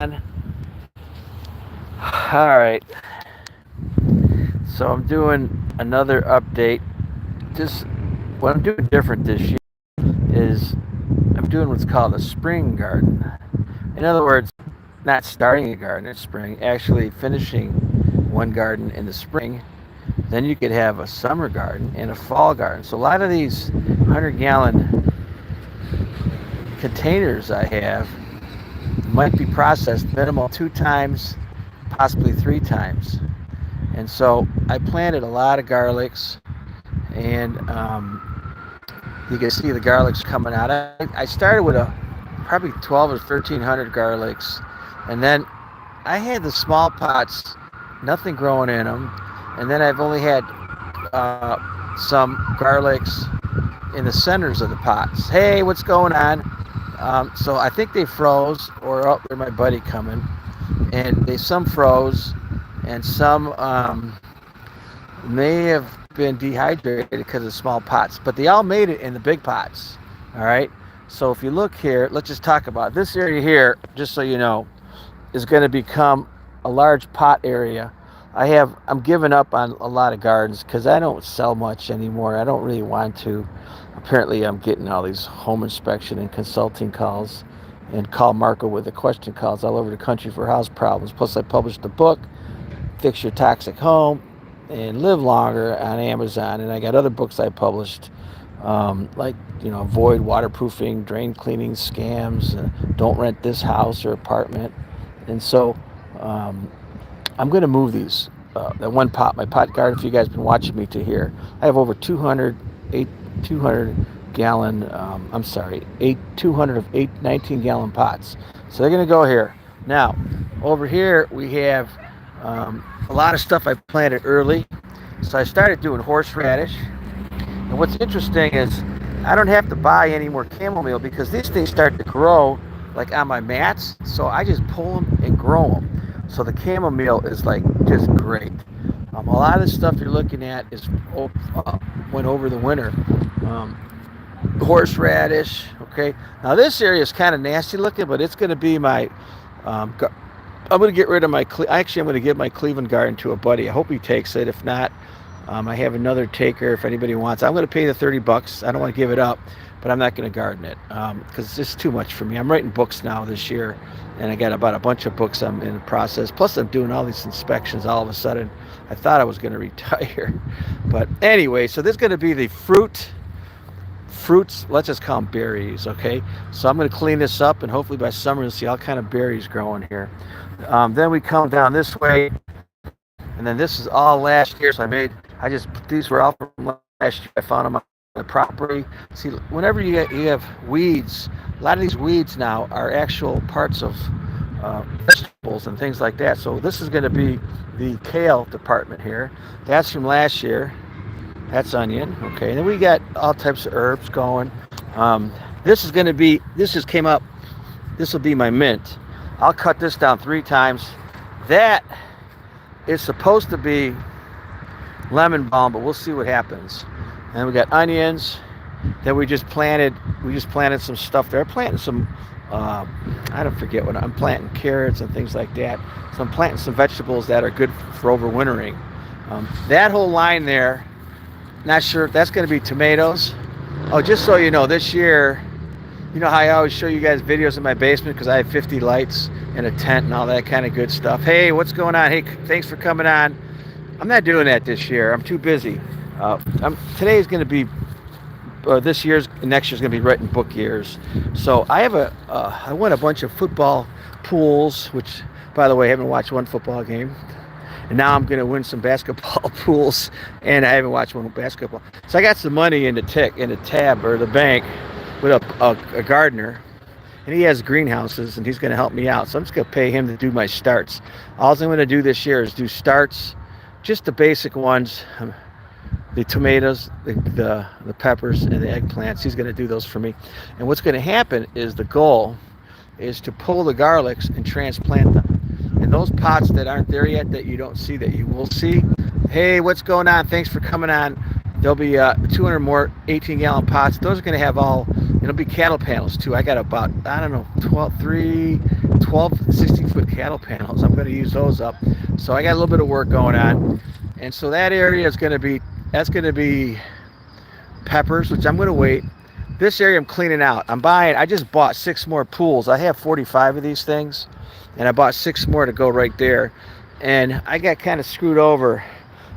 All right. So I'm doing another update. Just what I'm doing different this year is I'm doing what's called a spring garden. In other words, not starting a garden in spring, actually finishing one garden in the spring. Then you could have a summer garden and a fall garden. So a lot of these 100-gallon containers I have might be processed minimal 2 times, possibly 3 times. And so I planted a lot of garlics, and you can see the garlics coming out. I started with probably 12 or 1300 garlics, and then I had the small pots, nothing growing in them, and then I've only had some garlics in the centers of the pots. Hey, what's going on? So I think they froze, or oh, there's my buddy coming, and some froze, and some may have been dehydrated because of small pots, but they all made it in the big pots. All right. So if you look here, let's just talk about this area here, just so you know, is going to become a large pot area. I'm giving up on a lot of gardens because I don't sell much anymore. I don't really want to. Apparently I'm getting all these home inspection and consulting calls and Clevelandmarko with the question calls all over the country for house problems. Plus I published a book, Fix Your Toxic Home and Live Longer, on Amazon. And I got other books I published, like, avoid waterproofing, drain cleaning scams, don't rent this house or apartment. And so I'm going to move these. That one pot, my pot garden, if you guys have been watching me to here, I have over 200 gallon, 200 of 19-gallon pots. So they're going to go here. Now, over here we have a lot of stuff I planted early. So I started doing horseradish. And what's interesting is I don't have to buy any more chamomile because these things start to grow like on my mats. So I just pull them and grow them. So the chamomile is like just great. A lot of the stuff you're looking at is went over the winter. Horseradish. Okay. Now this area is kind of nasty looking, but it's going to be my. I'm going to get rid of my. Actually, I'm going to give my Cleveland garden to a buddy. I hope he takes it. If not, I have another taker if anybody wants. I'm going to pay the $30. I don't want to give it up, but I'm not going to garden it because it's just too much for me. I'm writing books now this year, and I got about a bunch of books I'm in the process. Plus, I'm doing all these inspections. All of a sudden, I thought I was going to retire, but anyway. So this is going to be the fruits. Let's just call them berries. Okay. So I'm going to clean this up, and hopefully by summer you'll see all kind of berries growing here. Then we come down this way, and then this is all last year. So these were all from last year. I found them on the property. See, whenever you have weeds, a lot of these weeds now are actual parts of vegetables and things like that. So this is going to be the kale department here. That's from last year. That's onion. Okay, and then we got all types of herbs going. This just came up. This will be my mint. I'll cut this down 3 times. That is supposed to be lemon balm, but we'll see what happens. And we got onions. Then we just planted some stuff there. I'm planting some, I don't forget what I'm planting, carrots and things like that. So I'm planting some vegetables that are good for overwintering. That whole line there, not sure if that's going to be tomatoes. Oh, just so you know, this year, you know how I always show you guys videos in my basement because I have 50 lights and a tent and all that kind of good stuff. Hey, what's going on? Hey, thanks for coming on. I'm not doing that this year. I'm too busy. Today is going to be next year's going to be written book years. So I won a bunch of football pools, which, by the way, I haven't watched one football game. And now I'm going to win some basketball pools, and I haven't watched one basketball. So I got some money in the tab or the bank with a gardener, and he has greenhouses, and he's going to help me out. So I'm just going to pay him to do my starts. All I'm going to do this year is do starts, just the basic ones, the tomatoes, the peppers, and the eggplants. He's going to do those for me. And what's going to happen is the goal is to pull the garlics and transplant them. And those pots that aren't there yet, that you don't see, that you will see. Hey, what's going on? Thanks for coming on. There'll be 200 more 18-gallon pots. Those are going to have it'll be cattle panels too. I got about, I don't know, 12 16-foot cattle panels. I'm going to use those up. So I got a little bit of work going on. And so that area is going to be, that's going to be peppers, which I'm going to wait. This area I'm cleaning out. I just bought 6 more pools. I have 45 of these things, and I bought 6 more to go right there. And I got kind of screwed over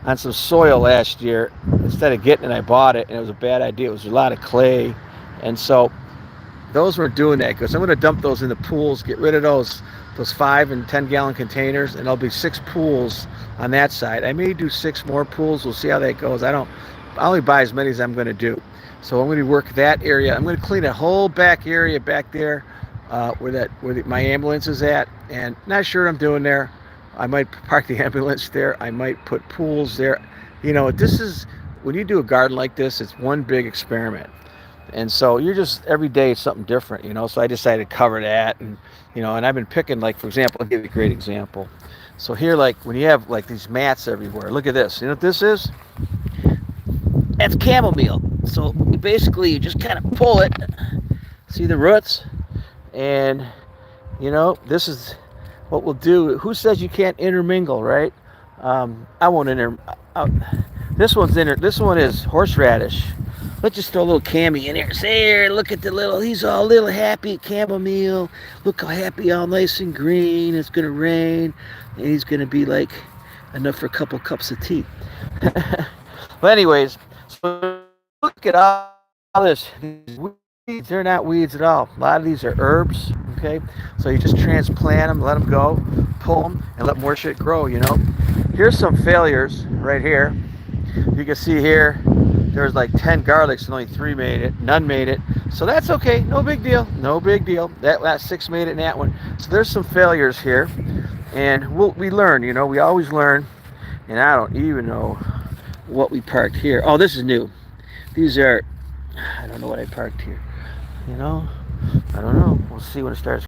on some soil last year. Instead of getting it, I bought it, and it was a bad idea. It was a lot of clay. And so those weren't doing that good. So I'm going to dump those in the pools, get rid of those 5 and 10 gallon containers, and there'll be 6 pools on that side. I may do 6 more pools. We'll see how that goes. I only buy as many as I'm going to do. So I'm going to work that area. I'm going to clean a whole back area back there where my ambulance is at, and not sure what I'm doing there. I might park the ambulance there. I might put pools there. You know, this is, when you do a garden like this, it's one big experiment. And so you're just, every day it's something different, you know. So I decided to cover that, and, you know, and I've been picking, like, for example, I'll give you a great example. So here, like, when you have, like, these mats everywhere, look at this. You know what this is? That's chamomile. So basically you just kind of pull it, see the roots, and, you know, this is what we'll do. Who says you can't intermingle, right? I won't this one is horseradish. Let's just throw a little cami in here. Say, here, look at he's all little happy chamomile. Look how happy, all nice and green. It's gonna rain, and he's gonna be like enough for a couple cups of tea. But anyways, so look at all this. These weeds, they're not weeds at all. A lot of these are herbs, okay? So you just transplant them, let them go, pull them, and let more shit grow, you know? Here's some failures right here. You can see here, there's like 10 garlics and only 3 made it. None made it. So that's okay. No big deal. No big deal. That 6 made it in that one. So there's some failures here. And we learn, you know. We always learn. And I don't even know what we parked here. Oh, this is new. These are, I don't know what I parked here. You know? I don't know. We'll see when it starts.